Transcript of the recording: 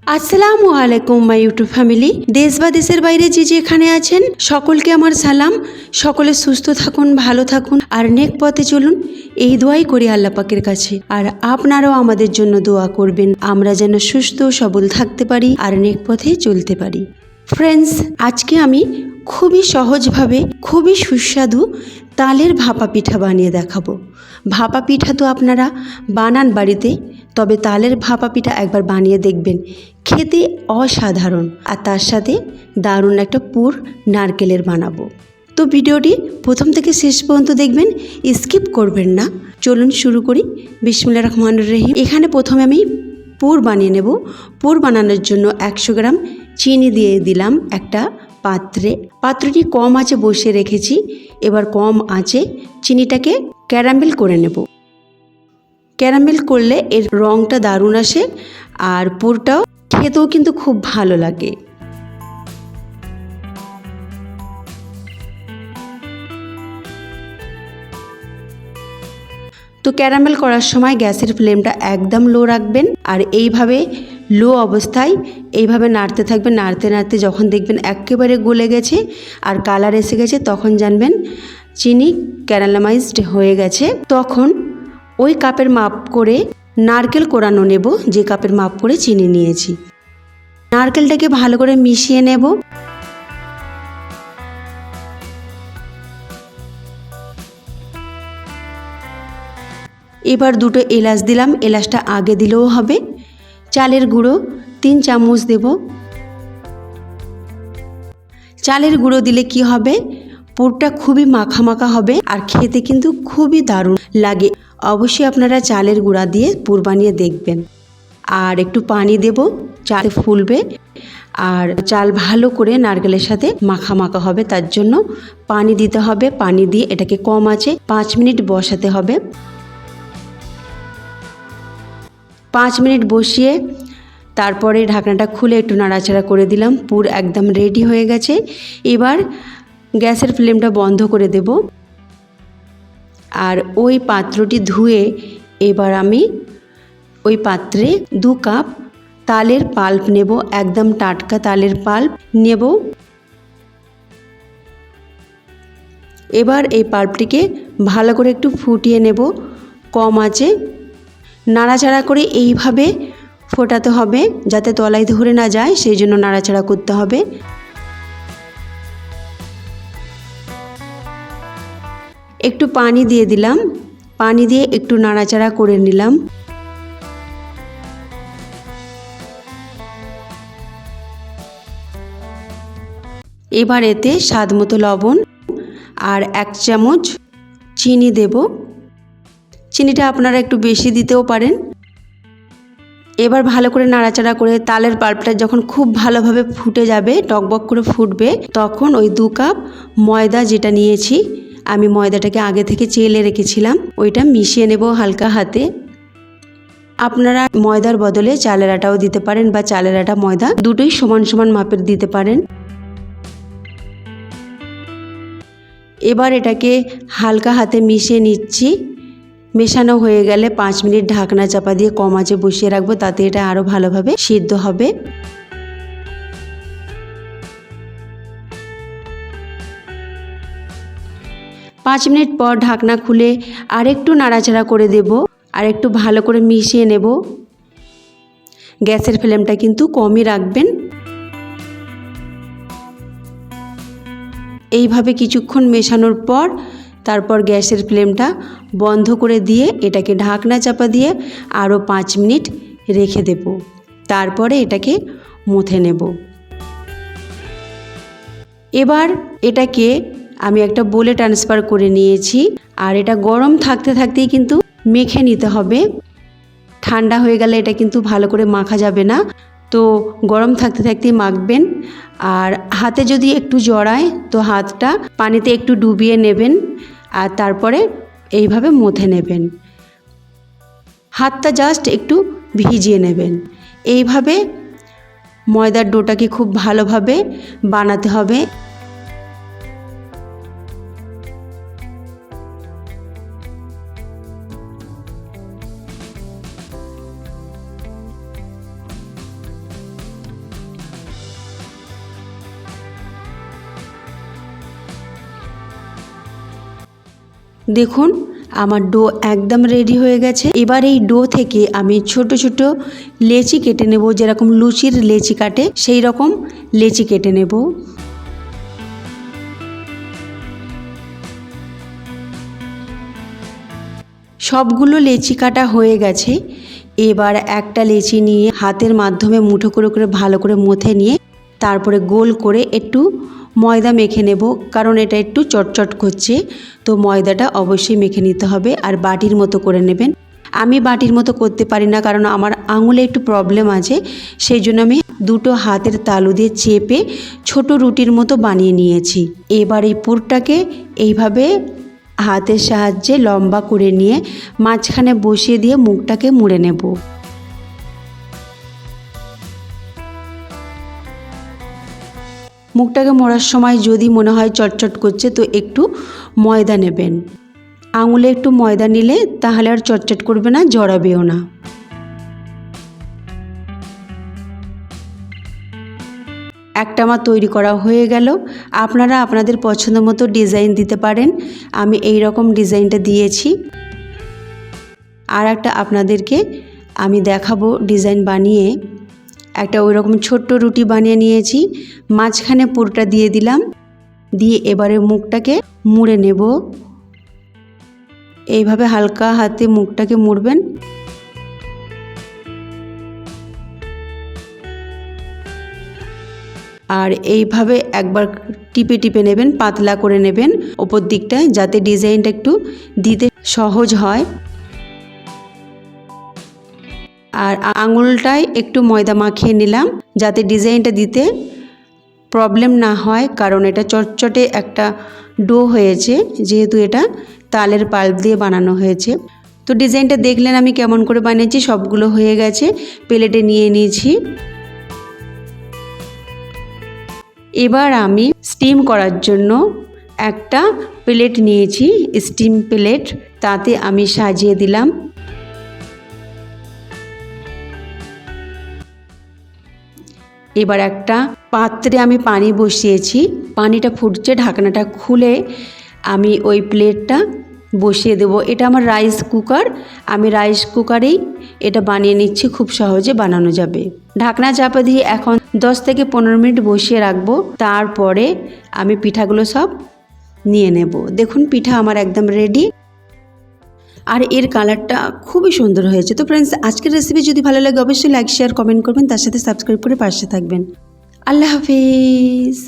আসসালামু আলাইকুম my YouTube family. দেশ বা দেশের বাইরে যে যেখানে আছেন সকলকে আমার সালাম। সকলে সুস্থ থাকুন, ভালো থাকুন আর নেক পথে চলুন, এই দোয়াই করি আল্লাহ পাকের কাছে। আর আপনারাও আমাদের জন্য দোয়া করবেন, আমরা যেন সুস্থ সবল থাকতে পারি আর নেক পথে চলতে পারি। ফ্রেন্ডস, আজকে আমি খুবই সহজভাবে খুবই সুস্বাদু তালের ভাপা পিঠা বানিয়ে দেখাবো। ভাপা পিঠা তো আপনারা বানান বাড়িতে, তবে তালের ভাপা পিঠা একবার বানিয়ে দেখবেন, খেতে অসাধারণ। আর তার সাথে দারুণ একটা পুর নারকেলের বানাবো। তো ভিডিওটি প্রথম থেকে শেষ পর্যন্ত দেখবেন, স্কিপ করবেন না। চলুন শুরু করি। বিসমিল্লাহির রহমানির রহিম। এখানে প্রথমে আমি পুর বানিয়ে নেব। পুর বানানোর জন্য 100 গ্রাম চিনি দিয়ে দিলাম একটা পাত্রে। পাত্রটি কম আঁচে বসিয়ে রেখেছি। এবার কম আঁচে চিনিটাকে ক্যারামেল করে নেব। ক্যারামেল করলে এর রঙটা দারুণ আসে আর পুরটাও খেতেও কিন্তু খুব ভালো লাগে। তো ক্যারামেল করার সময় গ্যাসের ফ্লেমটা একদম লো রাখবেন আর এইভাবে লো অবস্থায় এইভাবে নাড়তে থাকবেন। নাড়তে নাড়তে যখন দেখবেন একেবারে গলে গেছে আর কালার এসে গেছে, তখন জানবেন চিনি ক্যারামেলাইজড হয়ে গেছে। তখন ওই কাপের মাপ করে নারকেল কোরানো নেব, যে কাপের মাপ করে চিনি নিয়েছি। নারকেলটাকে ভালো করে মিশিয়ে নেব। এবার দুটো এলাচ দিলাম, এলাচটা আগে দিলেও হবে। চালের গুঁড়ো 3 চামচ দেব। চালের গুঁড়ো দিলে কি হবে, পুরটা খুবই মাখা মাখা হবে আর খেতে কিন্তু খুবই দারুণ লাগে। অবশ্যই আপনারা চালের গুঁড়া দিয়ে পুর বানিয়ে দেখবেন। আর একটু পানি দেব, চাল ফুলবে আর চাল ভালো করে নারকেলের সাথে মাখা মাখা হবে, তার জন্য পানি দিতে হবে। পানি দিয়ে এটাকে কম আঁচে 5 মিনিট বসাতে হবে। 5 মিনিট বসিয়ে তারপরে ঢাকনাটা খুলে একটু নাড়াচাড়া করে দিলাম। পুর একদম রেডি হয়ে গেছে। এবার গ্যাসের ফ্লেমটা বন্ধ করে দেব আর ওই পাত্রটি ধুয়ে এবার আমি ওই পাত্রে 2 কাপ তালের পাল্প নেব। একদম টাটকা তালের পাল্প নেব। এবার এই পাল্পটিকে ভালো করে একটু ফুটিয়ে নেব কম আঁচে। নাড়াচাড়া করে এইভাবে ফোটাতে হবে যাতে তলায় ধরে না যায়, সেই জন্য নাড়াচাড়া করতে হবে। একটু পানি দিয়ে দিলাম, পানি দিয়ে একটু নাড়াচাড়া করে নিলাম। এবার এতে স্বাদ মতো লবণ আর 1 চামচ চিনি দেব। চিনিটা আপনারা একটু বেশি দিতেও পারেন। এবার ভালো করে নাড়াচাড়া করে তালের পাল্পটা যখন খুব ভালোভাবে ফুটে যাবে, টকবক করে ফুটবে, তখন ওই 2 কাপ ময়দা যেটা নিয়েছি, আমি ময়দাটাকে আগে থেকে চেলে রেখেছিলাম, ওইটা মিশিয়ে নেব হালকা হাতে। আপনারা ময়দার বদলে চালের আটাও দিতে পারেন বা চালের আটা ময়দা দুটোই সমান সমান মাপের দিতে পারেন। এবার এটাকে হালকা হাতে মিশিয়ে নিচ্ছি। মেশানো হয়ে গেলে 5 মিনিট ঢাকনা চাপা দিয়ে কম আঁচে বসিয়ে রাখবো, তাতে এটা আরও ভালোভাবে সিদ্ধ হবে। পাঁচ মিনিট পর ঢাকনা খুলে আরেকটু নাড়াচাড়া করে দেব আর একটু ভালো করে মিশিয়ে নেব। গ্যাসের ফ্লেমটা কিন্তু কমই রাখবেন। এইভাবে কিছুক্ষণ মেশানোর পর তারপর গ্যাসের ফ্লেমটা বন্ধ করে দিয়ে এটাকে ঢাকনা চাপা দিয়ে আরও 5 মিনিট রেখে দেব। তারপরে এটাকে মুথে নেব। এবার এটাকে আমি একটা বোলে ট্রান্সফার করে নিয়েছি আর এটা গরম থাকতে থাকতেই কিন্তু মেখে নিতে হবে। ঠান্ডা হয়ে গেলে এটা কিন্তু ভালো করে মাখা যাবে না, তো গরম থাকতে থাকতেই মাখবেন। আর হাতে যদি একটু জড়ায় তো হাতটা পানিতে একটু ডুবিয়ে নেবেন আর তারপরে এইভাবে মুথে নেবেন। হাতটা জাস্ট একটু ভিজিয়ে নেবেন। এইভাবে ময়দার ডোটাকে খুব ভালোভাবে বানাতে হবে। দেখুন আমার ডো একদম রেডি হয়ে গেছে। এবার এই ডো থেকে আমি ছোট ছোট লেচি কেটে নেব, যেরকম লুচির লেচি কাটে সেই রকম লেচি কেটে নেব। সবগুলো লেচি কাটা হয়ে গেছে। এবার একটা লেচি নিয়ে হাতের মাধ্যমে মুঠো করে করে ভালো করে মথে নিয়ে তারপরে গোল করে একটু ময়দা মেখে নেব, কারণ এটা একটু চটচট করছে, তো ময়দাটা অবশ্যই মেখে নিতে হবে। আর বাটির মতো করে নেবেন। আমি বাটির মতো করতে পারি না, কারণ আমার আঙুলে একটু প্রবলেম আছে, সেই জন্য আমি দুটো হাতের তালু দিয়ে চেপে ছোট রুটির মতো বানিয়ে নিয়েছি। এবার এই পুরটাকে এইভাবে হাতের সাহায্যে লম্বা করে নিয়ে মাঝখানে বসিয়ে দিয়ে মুখটাকে মুড়ে নেব। মুখটাকে মোড়ার সময় যদি মনে হয় চটচট করছে তো একটু ময়দা নেবেন। আঙুলে একটু ময়দা নিলে তাহলে আর চটচট করবে না, জড়াবেও না। একটা আমার তৈরি করা হয়ে গেল। আপনারা আপনাদের পছন্দ মতো ডিজাইন দিতে পারেন। আমি এই রকম ডিজাইনটা দিয়েছি। আর একটা আপনাদেরকে আমি দেখাবো ডিজাইন বানিয়ে। একটা ওই রকম ছোট্ট রুটি বানিয়ে নিয়েছি, মাঝখানে পুরটা দিয়ে দিলাম, দিয়ে এবারে মুখটাকে মুড়ে নেব। এইভাবে হালকা হাতে মুখটাকে মুড়বেন। আর এইভাবে একবার টিপে টিপে নেবেন, পাতলা করে নেবেন ওপর দিকটায়, যাতে ডিজাইনটা একটু দিতে সহজ হয়। আর আঙুলটায় একটু ময়দা মাখিয়ে নিলাম, যাতে ডিজাইনটা দিতে প্রবলেম না হয়, কারণ এটা চটচটে একটা ডো হয়েছে, যেহেতু এটা তালের পাল্প দিয়ে বানানো হয়েছে। তো ডিজাইনটা দেখলেন আমি কেমন করে বানিয়েছি। সবগুলো হয়ে গেছে, প্লেটে নিয়ে নিয়েছি। এবার আমি স্টিম করার জন্য একটা প্লেট নিয়েছি, স্টিম প্লেট, তাতে আমি সাজিয়ে দিলাম। এবার একটা পাত্রে আমি পানি বসিয়েছি, পানিটা ফুটছে, ঢাকনাটা খুলে আমি ওই প্লেটটা বসিয়ে দেব। এটা আমার রাইস কুকার, আমি রাইস কুকারেই এটা বানিয়ে নিচ্ছি, খুব সহজে বানানো যাবে। ঢাকনা চাপা দিয়ে এখন 10 থেকে 15 মিনিট বসিয়ে রাখবো। তারপরে আমি পিঠাগুলো সব নিয়ে নেব। দেখুন পিঠা আমার একদম রেডি, আর এর কালারটা খুবই সুন্দর হয়েছে। তো ফ্রেন্ডস, আজকের রেসিপি যদি ভালো লাগে অবশ্যই লাইক শেয়ার কমেন্ট করবেন, তার সাথে সাবস্ক্রাইব করে পাশে থাকবেন। আল্লাহ হাফেজ।